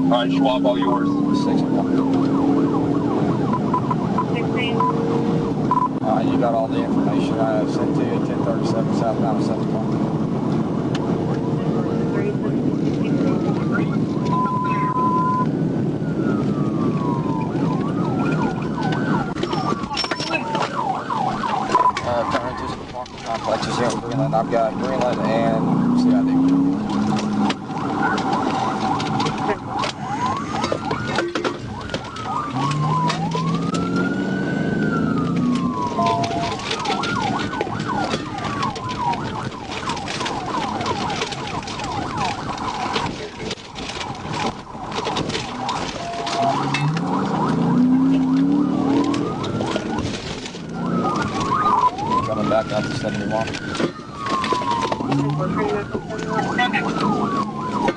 Alright, Schwab, all yours. 61. 16. You got all the information I sent to you. 1037 southbound 71. Turn into some parking complexes here in Greenland. I've got Greenland and CID. Coming back out to 71.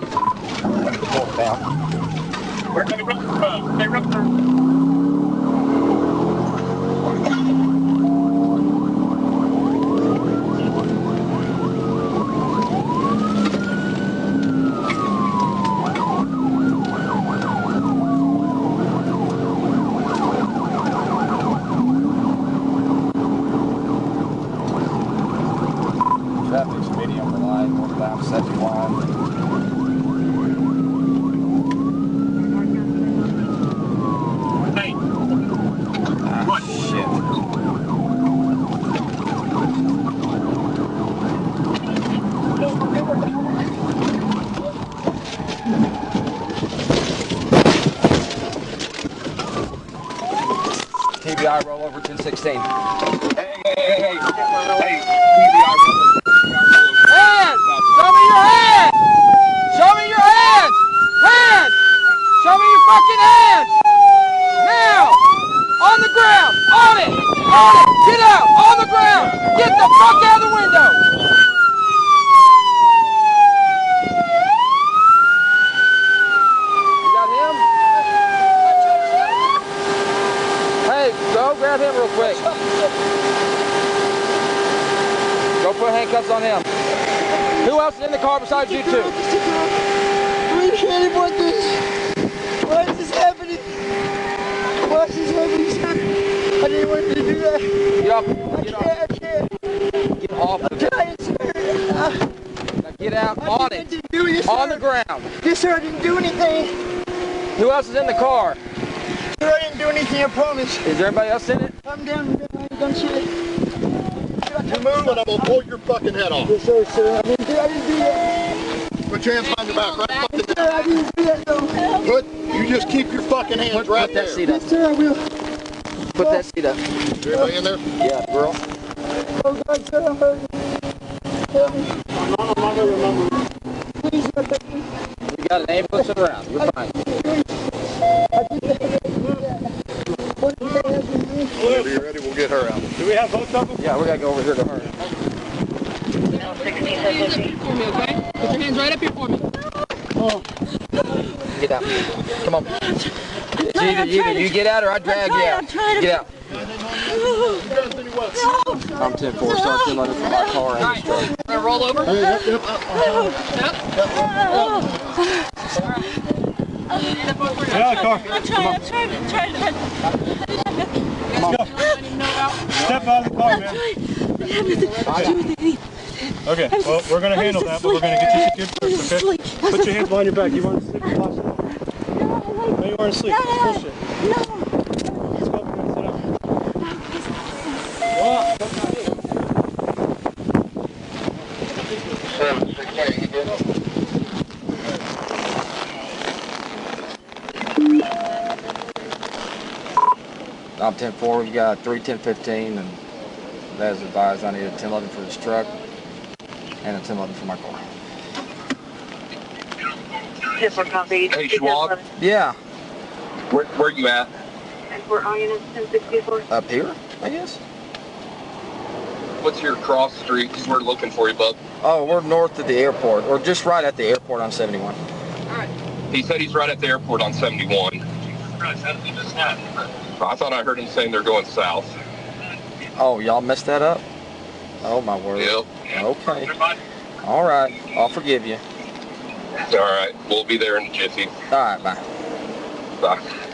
North down. Where can we run from? They run from. Traffic's medium for line, northbound 71. Hey, What? Shit. TBI roll over 1016. hey, TBI rollover. Hands! Show me your hands! Show me your hands! Hands! Show me your fucking hands! Now! On the ground! On it! On it! Get out! On the ground! Get the fuck out of the window! You got him? Hey, go grab him real quick. Go put handcuffs on him. Who else is in the car besides you two? We can't want this. Why is this happening? Why is this happening, sir? I didn't want you to do that. Get off. I can't. Get off. I'm trying, sir. Now get out on I it. didn't do this, On sir. the ground. Yes, sir, I didn't do anything. Who else is in the car? Sir, I didn't do anything, I promise. Is there anybody else in it? I'm down. I ain't done shit. You move and I'm gonna pull your fucking head off. Yes, sir, sir. I didn't do that. Put your hands behind your back, right fucking Yes, sir, I didn't do that, though. You just keep your fucking hands Put right that there. seat up. Yes, sir, I will. Put that seat up. Is everybody in there? Yeah, girl. Oh, God, sir, I'm hurting. Help me. Please, sir, take me. We got an ambulance around. You're fine. Whenever you're ready, we'll get her out. Do we have both of them? Yeah, we gotta go over here to her. 16 says Lucy. For me, okay? Put your hands right up here for me. Get out. Come on. It's either you get out or I drag you out. Get out. I'm 10-4, start 10-11 from my car and this truck. Wanna roll over? Yep. Get out of the car. I'm trying. Let's go. Step out of the car, man. Okay, well, we're going to handle that, but we're going to get you secured first, okay? Put your hands behind your back. You weren't asleep the last night. No, you weren't asleep. Bullshit. Let's go. We're going to sit up. Go up. I'm 10-4, we got 3-10-15, and as advised, I need a 10-11 for this truck and a 10-11 for my car. Yes, we're copy. Hey, Schwab. Yeah, Where you at? We're on unit 1064. up here, I guess. What's your cross street? Because we're looking for you, bub. Oh, we're north of the airport, or just right at the airport on 71. He said he's right at the airport on 71. I thought I heard him saying they're going south. Oh, y'all messed that up? Oh, my word. Yep. Okay. All right, I'll forgive you. All right. We'll be there in a jiffy. All right, bye. Bye.